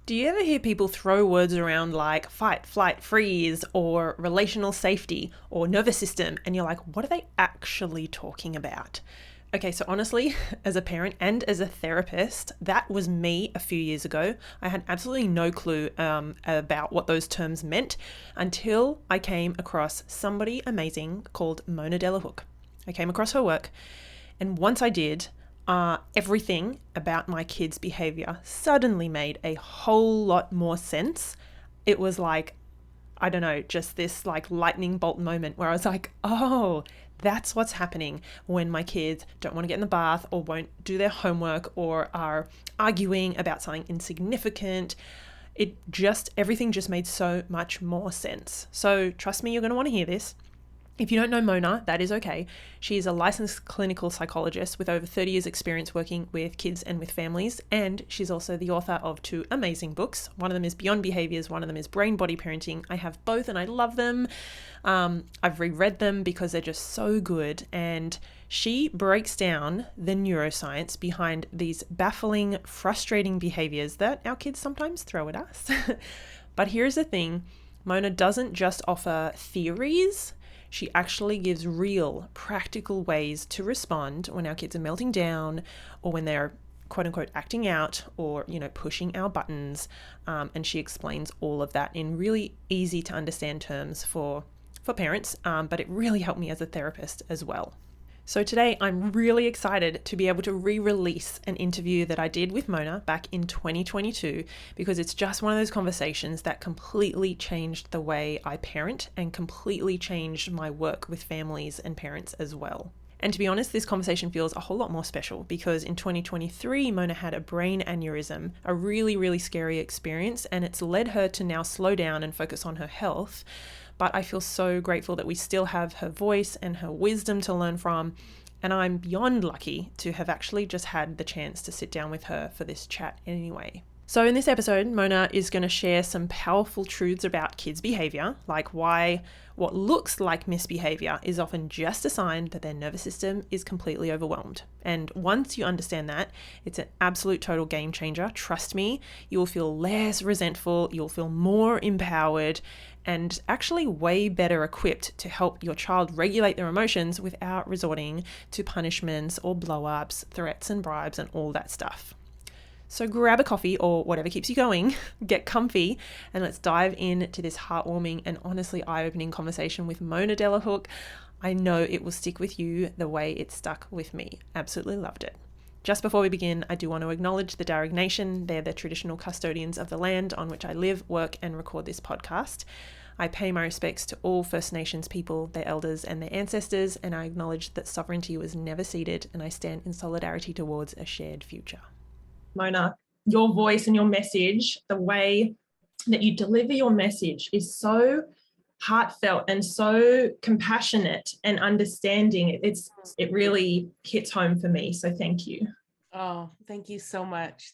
Do you ever hear people throw words around like fight, flight, freeze, or relational safety, or nervous system, and you're like, what are they actually talking about? Okay, so honestly, as a parent and as a therapist, that was me a few years ago. I had absolutely no clue about what those terms meant until I came across somebody amazing called Mona Delahooke. I came across her work, and once I did, everything about my kids' behavior suddenly made a whole lot more sense. It was like, I don't know, just this like lightning bolt moment where I was like, oh, that's what's happening when my kids don't want to get in the bath or won't do their homework or are arguing about something insignificant. Everything just made so much more sense. So trust me, you're going to want to hear this. If you don't know Mona, that is okay. She is a licensed clinical psychologist with over 30 years' experience working with kids and with families, and she's also the author of two amazing books. One of them is Beyond Behaviours, one of them is Brain Body Parenting. I have both and I love them. I've reread them because they're just so good, and she breaks down the neuroscience behind these baffling, frustrating behaviours that our kids sometimes throw at us. But here's the thing, Mona doesn't just offer theories. She actually gives real, practical ways to respond when our kids are melting down or when they're quote unquote acting out or, pushing our buttons. And she explains all of that in really easy to understand terms for parents, but it really helped me as a therapist as well. So today I'm really excited to be able to re-release an interview that I did with Mona back in 2022 because it's just one of those conversations that completely changed the way I parent and completely changed my work with families and parents as well. And to be honest, this conversation feels a whole lot more special because in 2023, Mona had a brain aneurysm, a really, really scary experience, and it's led her to now slow down and focus on her health. But I feel so grateful that we still have her voice and her wisdom to learn from. And I'm beyond lucky to have actually just had the chance to sit down with her for this chat anyway. So in this episode, Mona is going to share some powerful truths about kids' behavior, like why what looks like misbehavior is often just a sign that their nervous system is completely overwhelmed. And once you understand that, it's an absolute total game changer. Trust me, you will feel less resentful, you'll feel more empowered, and actually way better equipped to help your child regulate their emotions without resorting to punishments or blow-ups, threats and bribes and all that stuff. So grab a coffee or whatever keeps you going, get comfy, and let's dive into this heartwarming and honestly eye-opening conversation with Mona Delahooke. I know it will stick with you the way it stuck with me. Absolutely loved it. Just before we begin, I do want to acknowledge the Darug Nation. They're the traditional custodians of the land on which I live, work, and record this podcast. I pay my respects to all First Nations people, their elders, and their ancestors, and I acknowledge that sovereignty was never ceded, and I stand in solidarity towards a shared future. Mona, your voice and your message, the way that you deliver your message is so heartfelt and so compassionate and understanding. It really hits home for me. So thank you. Oh, thank you so much.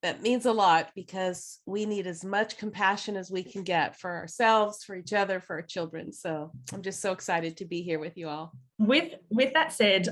That means a lot because we need as much compassion as we can get for ourselves, for each other, for our children. So I'm just so excited to be here with you all. With that said,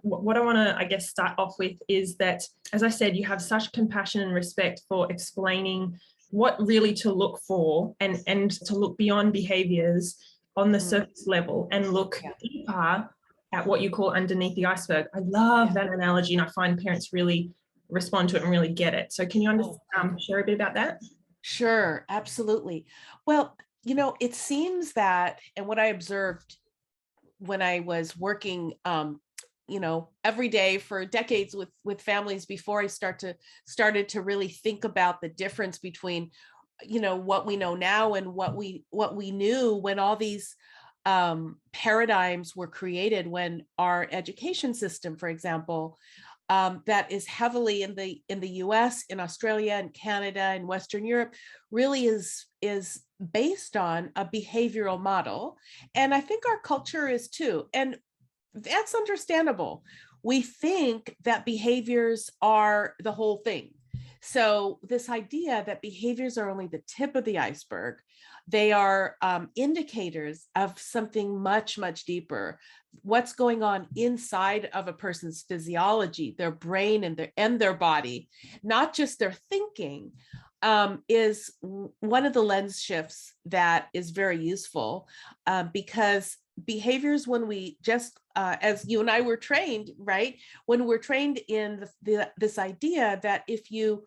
what I want to, I guess, start off with is that, as I said, you have such compassion and respect for explaining what really to look for and to look beyond behaviors on the surface level and look deeper at what you call underneath the iceberg. I love that analogy, and I find parents really respond to it and really get it. So can you share a bit about that? Sure, absolutely. Well, it seems that, and what I observed when I was working, every day for decades with families before I started to really think about the difference between, what we know now and what we knew when all these paradigms were created, when our education system, for example, that is heavily in the US, in Australia and Canada and Western Europe, really is based on a behavioral model. And I think our culture is too. And that's understandable. We think that behaviors are the whole thing. So this idea that behaviors are only the tip of the iceberg, they are indicators of something much, much deeper. What's going on inside of a person's physiology, their brain and their body, not just their thinking, is one of the lens shifts that is very useful, because behaviors, when we just as you and I were trained, right, when we're trained in this idea that if you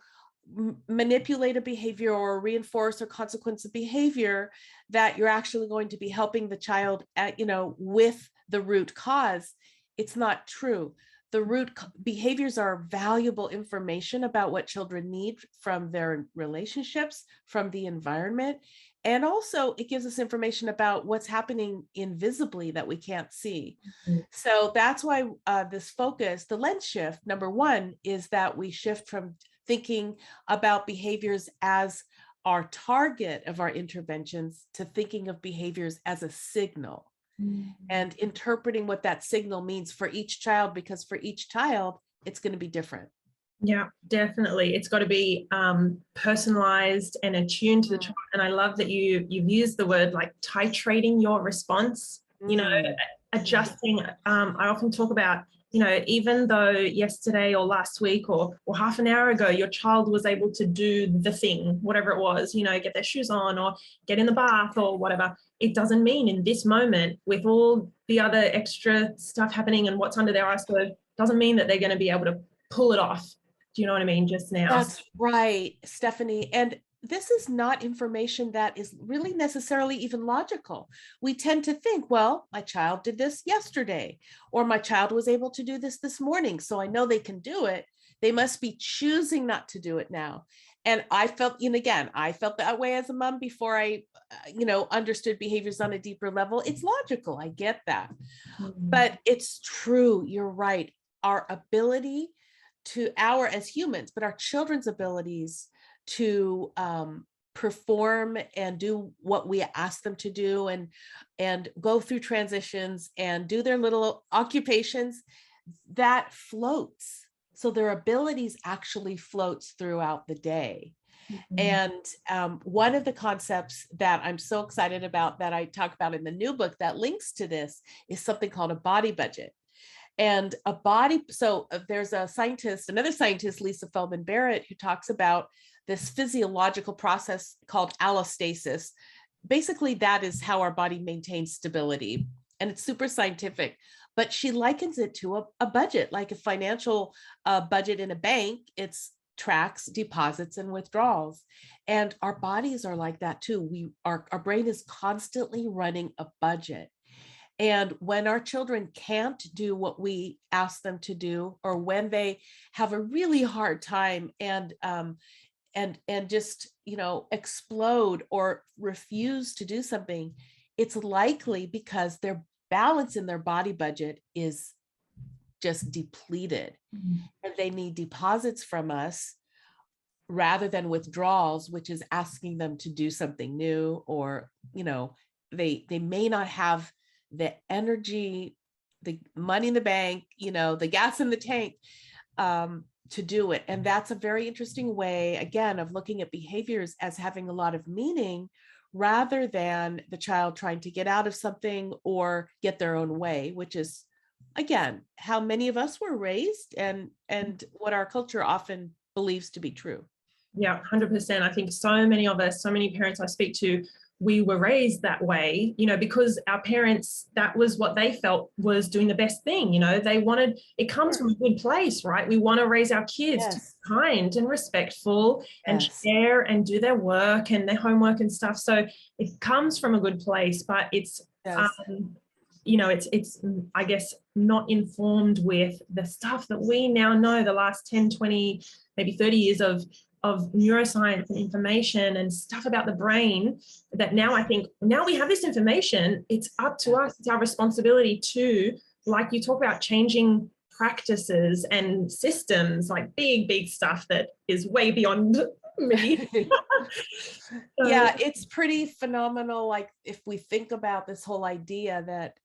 manipulate a behavior or reinforce or consequence of behavior, that you're actually going to be helping the child at, with the root cause. It's not true. The behaviors are valuable information about what children need from their relationships, from the environment. And also it gives us information about what's happening invisibly that we can't see. Mhm. So that's why this focus, the lens shift, number one, is that we shift from thinking about behaviors as our target of our interventions to thinking of behaviors as a signal and interpreting what that signal means for each child, because for each child, it's going to be different. Yeah, definitely. It's got to be personalized and attuned to the child. And I love that you've used the word like titrating your response, adjusting. I often talk about, even though yesterday or last week or half an hour ago, your child was able to do the thing, whatever it was, get their shoes on or get in the bath or whatever. It doesn't mean in this moment, with all the other extra stuff happening and what's under their iceberg, doesn't mean that they're going to be able to pull it off. Do you know what I mean? Just now. That's right, Stephanie. And this is not information that is really necessarily even logical. We tend to think, well, my child did this yesterday, or my child was able to do this morning, so I know they can do it. They must be choosing not to do it now. And I felt, I felt that way as a mom before I, understood behaviors on a deeper level. It's logical. I get that. But it's true. You're right. Our ability as humans, but our children's abilities to perform and do what we ask them to do, and go through transitions and do their little occupations, that floats. So their abilities actually floats throughout the day. And one of the concepts that I'm so excited about, that I talk about in the new book that links to this, is something called a body budget. And there's another scientist, Lisa Feldman Barrett, who talks about this physiological process called allostasis. Basically, that is how our body maintains stability. And it's super scientific, but she likens it to a budget, like a financial budget in a bank. It's tracks deposits and withdrawals. And our bodies are like that too. Our brain is constantly running a budget. And when our children can't do what we ask them to do, or when they have a really hard time and just, explode or refuse to do something, it's likely because their balance in their body budget is just depleted. And they need deposits from us rather than withdrawals, which is asking them to do something new, or, they may not have the energy, the money in the bank, the gas in the tank, to do it. And that's a very interesting way, again, of looking at behaviors as having a lot of meaning, rather than the child trying to get out of something or get their own way, which is, again, how many of us were raised, and what our culture often believes to be true. Yeah, 100%. I think so many of us, so many parents I speak to, we were raised that way, because our parents, that was what they felt was doing the best thing. They wanted, it comes from a good place, right? We want to raise our kids to be kind and respectful and share and do their work and their homework and stuff. So it comes from a good place, but it's, it's, I guess, not informed with the stuff that we now know, the last 10, 20, maybe 30 years of neuroscience and information and stuff about the brain, that now I think, now we have this information, it's up to us, it's our responsibility to, like you talk about, changing practices and systems, like big stuff that is way beyond me. Yeah, it's pretty phenomenal. Like, if we think about this whole idea that,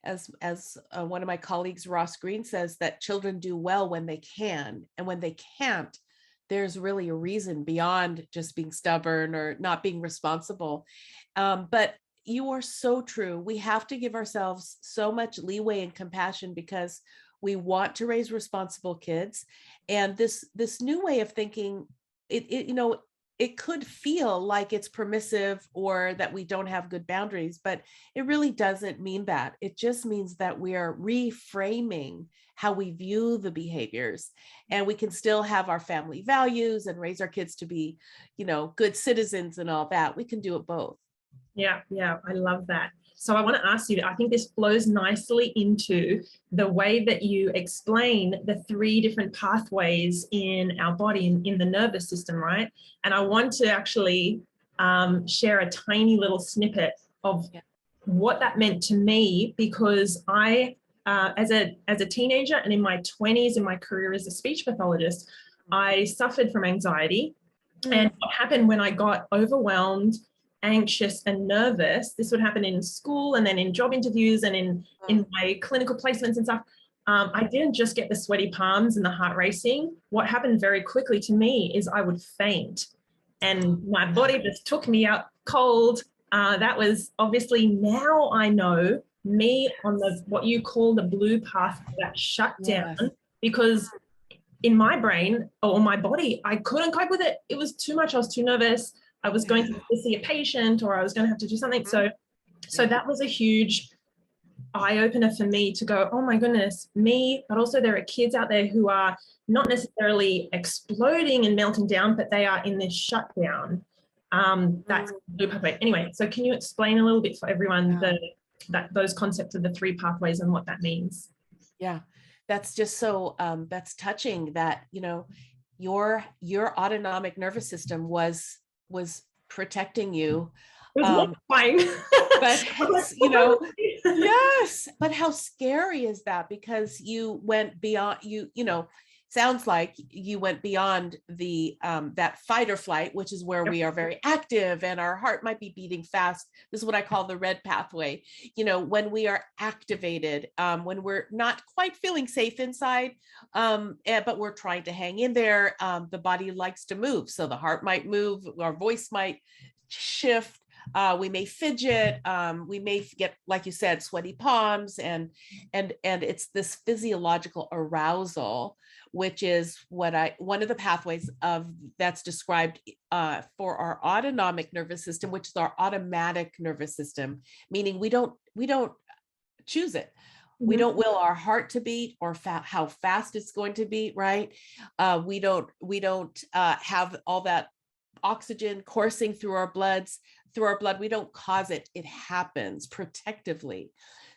as one of my colleagues, Ross Green, says, that children do well when they can, and when they can't, there's really a reason beyond just being stubborn or not being responsible. But you are so true. We have to give ourselves so much leeway and compassion because we want to raise responsible kids. And this new way of thinking, it could feel like it's permissive or that we don't have good boundaries, but it really doesn't mean that. It just means that we are reframing how we view the behaviors, and we can still have our family values and raise our kids to be, good citizens and all that. We can do it both. Yeah, I love that. So I want to ask you, I think this flows nicely into the way that you explain the 3 different pathways in our body, in the nervous system, right? And I want to actually share a tiny little snippet of what that meant to me, because I, as a teenager and in my 20s in my career as a speech pathologist, I suffered from anxiety. And what happened when I got overwhelmed, anxious and nervous, this would happen in school and then in job interviews and in my clinical placements and stuff. I didn't just get the sweaty palms and the heart racing. What happened very quickly to me is I would faint, and my body just took me out cold. That was obviously, now I know, me on the what you call the blue path, that shut down, because in my brain or my body, I couldn't cope with it. It was too much. I was too nervous. I was going to see a patient, or I was going to have to do something. So that was a huge eye opener for me to go, oh my goodness, me, but also there are kids out there who are not necessarily exploding and melting down, but they are in this shutdown. That's blue pathway. Anyway, so can you explain a little bit for everyone those concepts of the 3 pathways and what that means? Yeah, that's just so that's touching that, your autonomic nervous system was protecting you. It was fine. But yes, but how scary is that? Because you went beyond, sounds like you went beyond the that fight or flight, which is where we are very active and our heart might be beating fast. This is what I call the red pathway. When we are activated, when we're not quite feeling safe inside, but we're trying to hang in there. The body likes to move, so the heart might move, our voice might shift. We may fidget, we may get, like you said, sweaty palms, and it's this physiological arousal, which is one of the pathways that's described for our autonomic nervous system, which is our automatic nervous system, meaning we don't choose it. We don't will our heart to beat or how fast it's going to beat, right? We don't have all that oxygen coursing through our blood. We don't cause it. It happens protectively.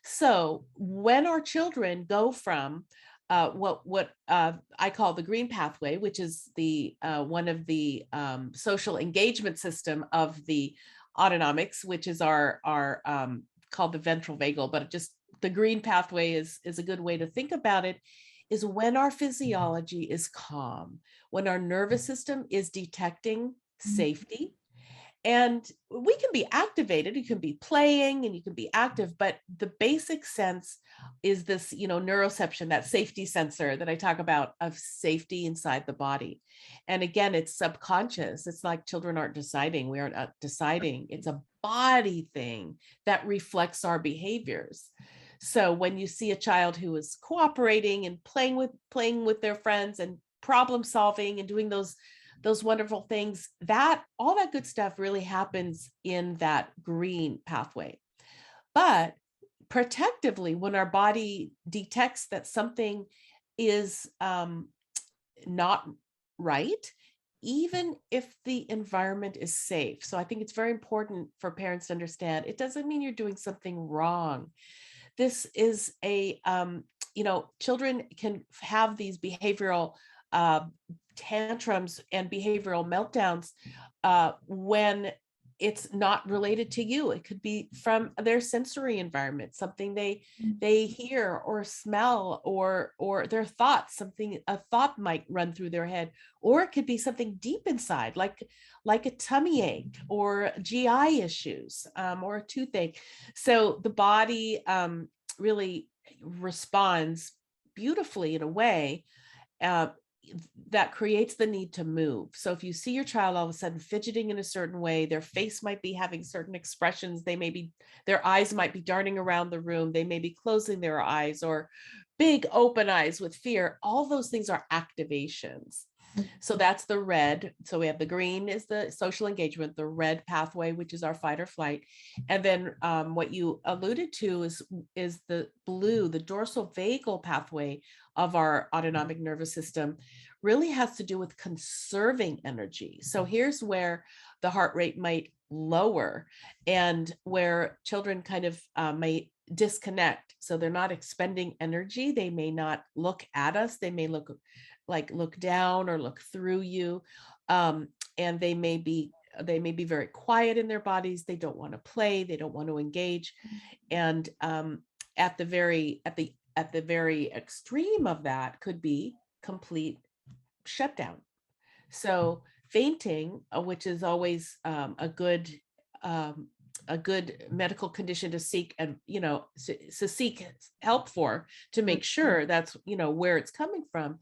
So when our children go from what I call the green pathway, which is the one of the social engagement system of the autonomics, which is our called the ventral vagal, but just the green pathway is a good way to think about it, is when our physiology is calm, when our nervous system is detecting safety. And we can be activated, you can be playing and you can be active, but the basic sense is this, neuroception, that safety sensor that I talk about, of safety inside the body. And again, it's subconscious. It's like children aren't deciding. We aren't deciding. It's a body thing that reflects our behaviors. So when you see a child who is cooperating and playing with their friends and problem solving and doing those wonderful things, that all that good stuff really happens in that green pathway. But protectively, when our body detects that something is not right, even if the environment is safe. So I think it's very important for parents to understand, it doesn't mean you're doing something wrong. This is children can have these behavioral tantrums and behavioral meltdowns when it's not related to you. It could be from their sensory environment, something they hear or smell, or their thoughts, a thought might run through their head, or it could be something deep inside, like a tummy ache or GI issues, or a toothache. So the body really responds beautifully in a way. that creates the need to move. So if you see your child all of a sudden fidgeting in a certain way, their face might be having certain expressions, their eyes might be darting around the room, they may be closing their eyes, or big open eyes with fear, all those things are activations. So that's the red. So we have the green is the social engagement, the red pathway, which is our fight or flight. And then what you alluded to is the blue, the dorsal vagal pathway of our autonomic nervous system, really has to do with conserving energy. So here's where the heart rate might lower, and where children kind of might disconnect. So they're not expending energy. They may not look at us. They may look down or look through you. And they may be very quiet in their bodies. They don't want to play. They don't want to engage. And at the very extreme of that could be complete shutdown. So fainting, which is always a good medical condition to seek, and to seek help for, to make sure that's where it's coming from,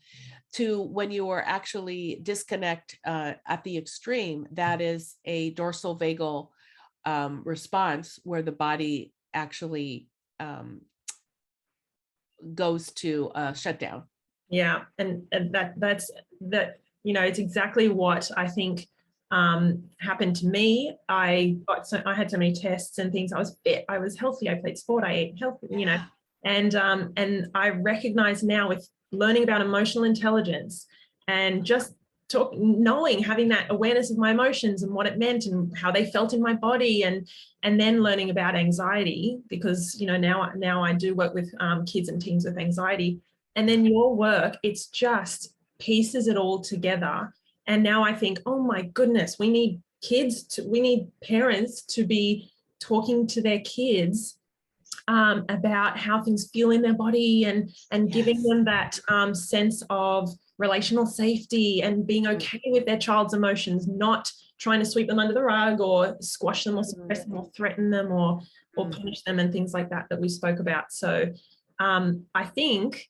to when you are actually disconnect at the extreme, that is a dorsal vagal response, where the body actually goes to shutdown. Yeah, and that's it's exactly what I think happened to me. I had so many tests and things. I was fit, I was healthy, I played sport, I ate healthy, and I recognize now, with learning about emotional intelligence and just having that awareness of my emotions and what it meant and how they felt in my body, and then learning about anxiety, because now I do work with kids and teens with anxiety, and then your work, it's just pieces it all together. And now I think, oh my goodness, we need parents to be talking to their kids about how things feel in their body, and giving them that sense of relational safety, and being okay with their child's emotions, not trying to sweep them under the rug or squash them or suppress them or threaten them or punish them and things like that we spoke about. So I think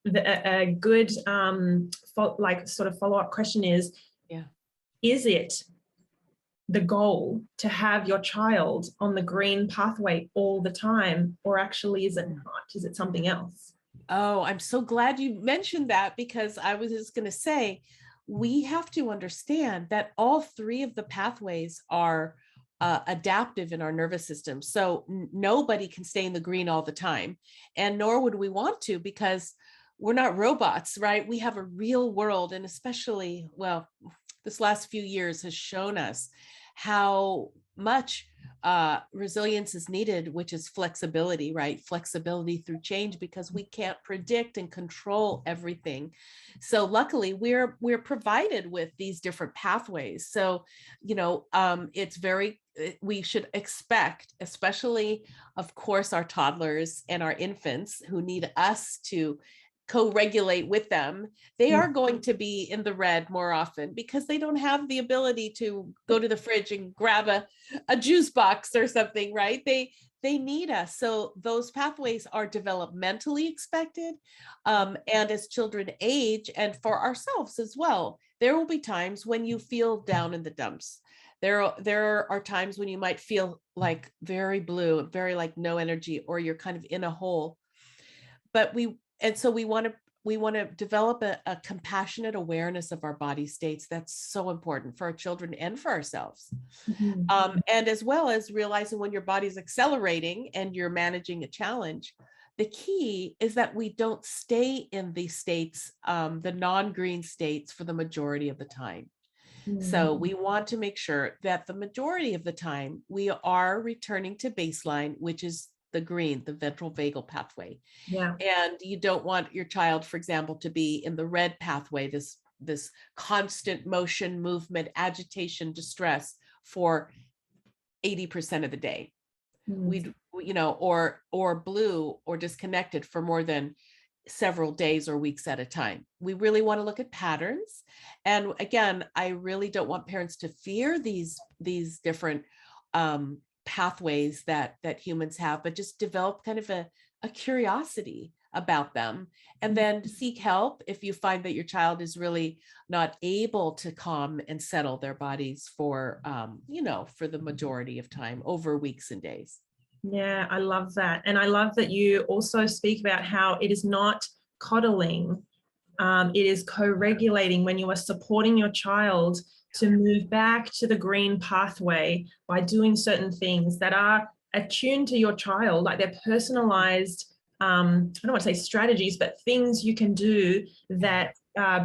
a good sort of follow-up question is it the goal to have your child on the green pathway all the time, or actually is it not? Is it something else? Oh, I'm so glad you mentioned that, because I was just going to say, we have to understand that all three of the pathways are adaptive in our nervous system. So nobody can stay in the green all the time, and nor would we want to, because we're not robots, right? We have a real world, and especially, this last few years has shown us how much resilience is needed, which is flexibility, right? Flexibility through change, because we can't predict and control everything. So luckily we're provided with these different pathways. So, we should expect, especially, of course, our toddlers and our infants who need us to co-regulate with them, they are going to be in the red more often, because they don't have the ability to go to the fridge and grab a juice box or something, right? They need us. So those pathways are developmentally expected. And as children age, and for ourselves as well, there will be times when you feel down in the dumps. There are times when you might feel like very blue, very like no energy, or you're kind of in a hole. But we want to develop a compassionate awareness of our body states. That's so important for our children and for ourselves. And as well as realizing when your body's accelerating and you're managing a challenge, the key is that we don't stay in these states, the non-green states, for the majority of the time. So we want to make sure that the majority of the time we are returning to baseline, which is the green, the ventral vagal pathway. Yeah. And you don't want your child, for example, to be in the red pathway, this constant motion, movement, agitation, distress for 80% of the day. Or blue or disconnected for more than several days or weeks at a time. We really want to look at patterns. And again, I really don't want parents to fear these different pathways that humans have, but just develop kind of a curiosity about them, and then seek help if you find that your child is really not able to calm and settle their bodies for, for the majority of time over weeks and days. Yeah, I love that. And I love that you also speak about how it is not coddling. It is co-regulating when you are supporting your child to move back to the green pathway by doing certain things that are attuned to your child, like they're personalized, I don't want to say strategies, but things you can do that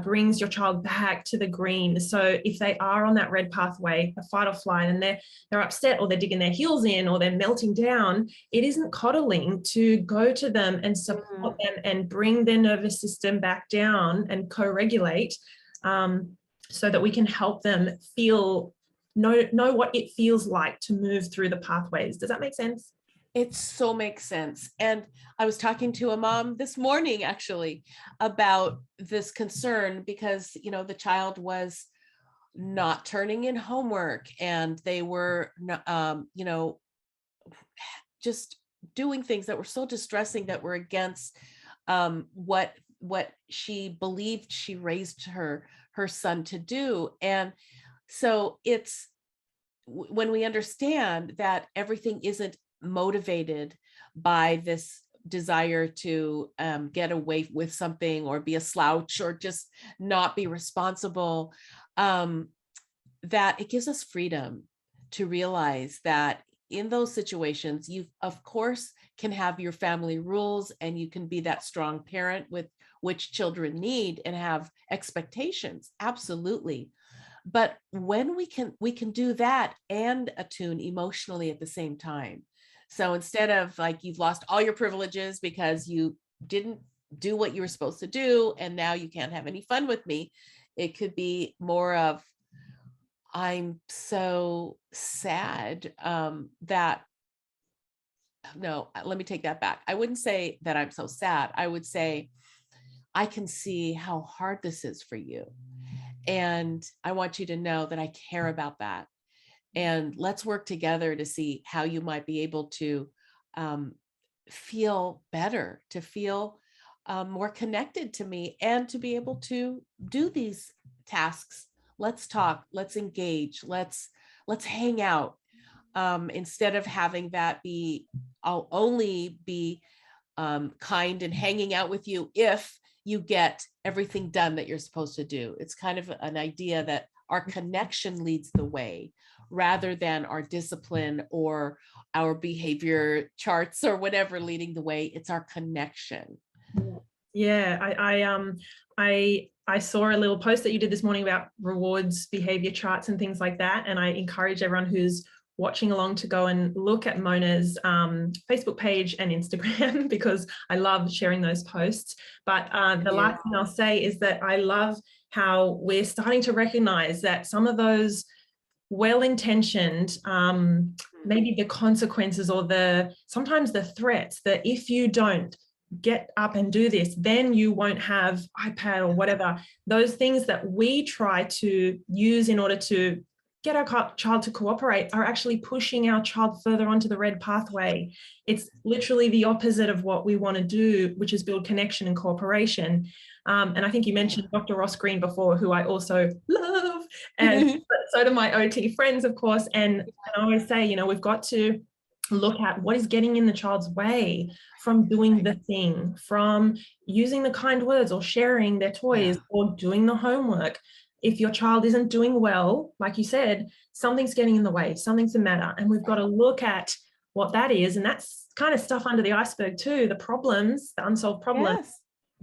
brings your child back to the green. So if they are on that red pathway, a fight or flight, and they're upset, or they're digging their heels in, or they're melting down, it isn't coddling to go to them and support them and bring their nervous system back down and co-regulate, so that we can help them know what it feels like to move through the pathways. Does that make sense? It so makes sense. And I was talking to a mom this morning, actually, about this concern because, the child was not turning in homework, and they were, just doing things that were so distressing, that were against what she believed she raised her son to do. And so it's when we understand that everything isn't motivated by this desire to get away with something, or be a slouch, or just not be responsible, that it gives us freedom to realize that in those situations, you of course can have your family rules, and you can be that strong parent with which children need, and have expectations, absolutely. But when we can do that and attune emotionally at the same time. So instead of like, you've lost all your privileges because you didn't do what you were supposed to do, and now you can't have any fun with me, it could be more of, I'm so sad that, no, let me take that back. I wouldn't say that I'm so sad. I would say, I can see how hard this is for you. And I want you to know that I care about that. And let's work together to see how you might be able to feel better, to feel more connected to me, and to be able to do these tasks. Let's talk, let's engage, let's hang out, instead of having that be, I'll only be kind and hanging out with you if you get everything done that you're supposed to do. It's kind of an idea that our connection leads the way, rather than our discipline or our behavior charts or whatever leading the way. It's our connection. Yeah, I saw a little post that you did this morning about rewards, behavior charts, and things like that. And I encourage everyone who's watching along to go and look at Mona's Facebook page and Instagram, because I love sharing those posts. But the last thing I'll say is that I love how we're starting to recognize that some of those well-intentioned, maybe the consequences, or sometimes the threats, that if you don't get up and do this, then you won't have iPad or whatever, those things that we try to use in order to get our child to cooperate, are actually pushing our child further onto the red pathway. It's literally the opposite of what we want to do, which is build connection and cooperation. And I think you mentioned Dr. Ross Green before, who I also love, and so do my OT friends, of course. And I always say, we've got to look at what is getting in the child's way from doing the thing, from using the kind words, or sharing their toys, or doing the homework. If your child isn't doing well, like you said, something's getting in the way, something's the matter. And we've got to look at what that is. And that's kind of stuff under the iceberg too, the problems, the unsolved problems,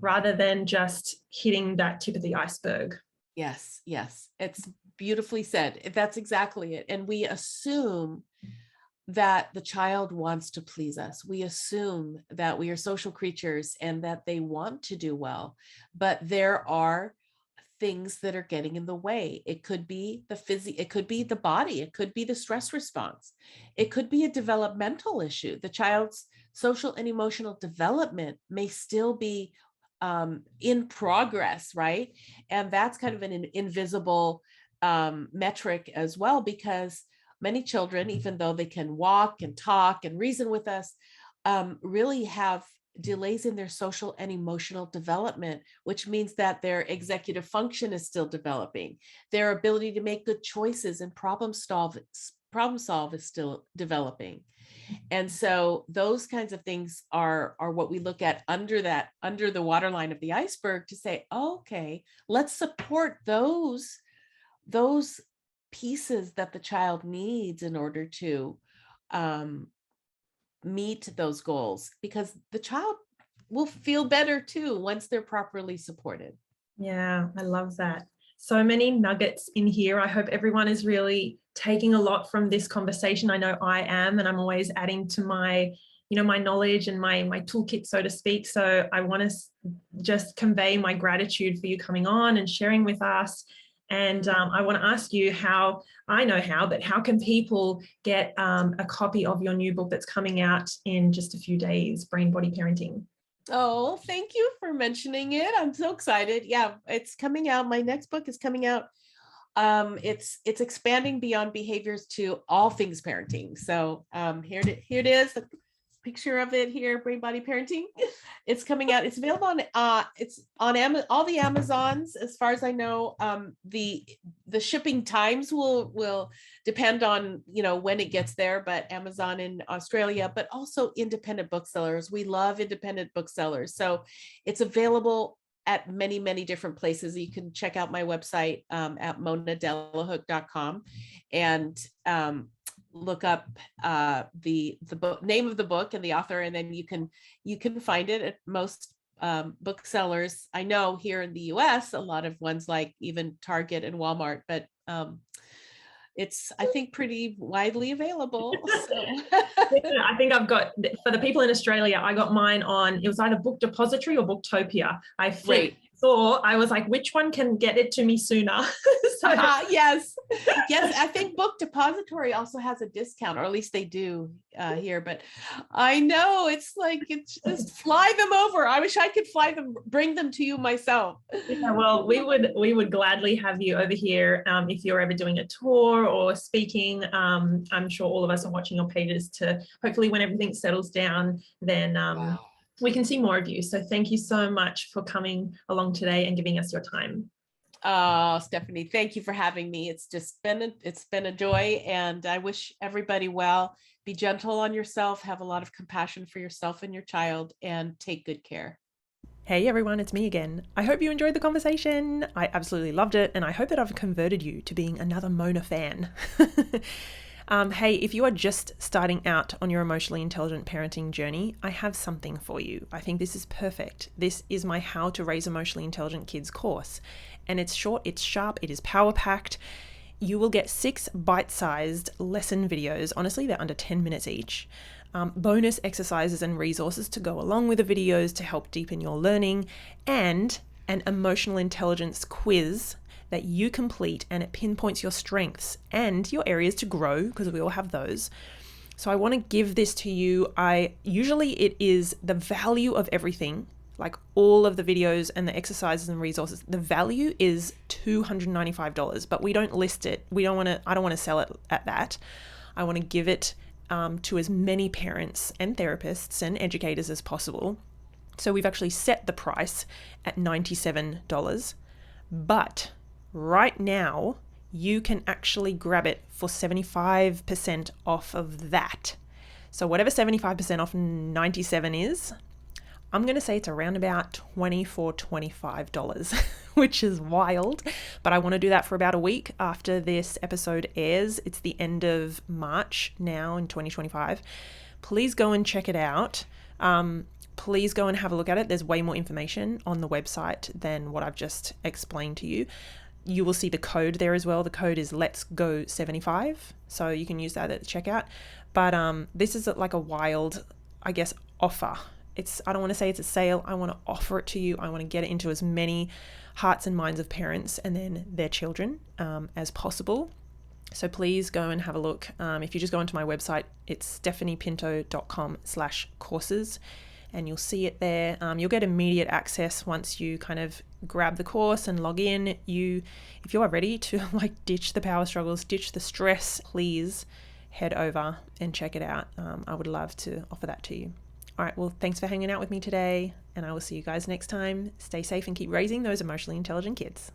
rather than just hitting that tip of the iceberg. Yes, it's beautifully said. That's exactly it. And we assume that the child wants to please us. We assume that we are social creatures and that they want to do well, but there are things that are getting in the way. It could be it could be the body, it could be the stress response, it could be a developmental issue. The child's social and emotional development may still be in progress, right? And that's kind of an invisible metric as well, because many children, even though they can walk and talk and reason with us, really have delays in their social and emotional development, which means that their executive function is still developing. Their ability to make good choices and problem solve is still developing. And so those kinds of things are what we look at under the waterline of the iceberg to say, okay, let's support those pieces that the child needs in order to meet those goals, because the child will feel better too once they're properly supported. Yeah, I love that. So many nuggets in here. I hope everyone is really taking a lot from this conversation. I know I am, and I'm always adding to my, my knowledge and my toolkit, so to speak. So I want to just convey my gratitude for you coming on and sharing with us. And I want to ask you how can people get a copy of your new book that's coming out in just a few days, Brain Body Parenting? Oh, thank you for mentioning it. I'm so excited. Yeah, it's coming out. My next book is coming out. It's expanding beyond behaviors to all things parenting. So here it is. The picture of it here, Brain Body Parenting. It's coming out. It's available on all the Amazons, as far as I know. The shipping times will depend on when it gets there, but Amazon in Australia, but also independent booksellers. We love independent booksellers. So it's available at many, many different places. You can check out my website at monadelahooke.com and look up the book, name of the book and the author, and then you can find it at most booksellers. I know here in the US, a lot of ones like even Target and Walmart, but it's, I think, pretty widely available. So. I think I've got, for the people in Australia, I got mine on, it was either Book Depository or Booktopia. I think I was like, which one can get it to me sooner? Yes. I think Book Depository also has a discount, or at least they do here. But I know it's just fly them over. I wish I could bring them to you myself. Yeah, well, we would gladly have you over here if you're ever doing a tour or speaking. I'm sure all of us are watching your pages to hopefully, when everything settles down, then we can see more of you. So thank you so much for coming along today and giving us your time. Oh, Stephanie, thank you for having me. It's been a joy, and I wish everybody well. Be gentle on yourself, have a lot of compassion for yourself and your child, and take good care. Hey everyone, it's me again. I hope you enjoyed the conversation. I absolutely loved it, and I hope that I've converted you to being another Mona fan. Hey, if you are just starting out on your emotionally intelligent parenting journey, I have something for you. I think this is perfect. This is my How to Raise Emotionally Intelligent Kids course. And it's short, it's sharp, it is power-packed. You will get 6 bite-sized lesson videos. Honestly, they're under 10 minutes each. Bonus exercises and resources to go along with the videos to help deepen your learning, and an emotional intelligence quiz that you complete, and it pinpoints your strengths and your areas to grow, because we all have those. So I want to give this to you. Usually it is the value of everything, like all of the videos and the exercises and resources. The value is $295, but we don't list it. I don't want to sell it at that. I want to give it to as many parents and therapists and educators as possible. So we've actually set the price at $97, but right now you can actually grab it for 75% off of that. So whatever 75% off 97 is, I'm going to say it's around about $24, $25, which is wild, but I want to do that for about a week after this episode airs. It's the end of March now in 2025. Please go and check it out. Please go and have a look at it. There's way more information on the website than what I've just explained to you. You will see the code there as well. The code is Let's Go 75. So you can use that at the checkout. But this is like a wild, I guess, offer. I don't want to say it's a sale. I want to offer it to you. I want to get it into as many hearts and minds of parents and then their children as possible. So please go and have a look. If you just go onto my website, it's stephaniepinto.com/courses. And you'll see it there. You'll get immediate access once you kind of grab the course and log in. If you are ready to ditch the power struggles, ditch the stress, please head over and check it out. I would love to offer that to you. All right, well, thanks for hanging out with me today, and I will see you guys next time. Stay safe and keep raising those emotionally intelligent kids.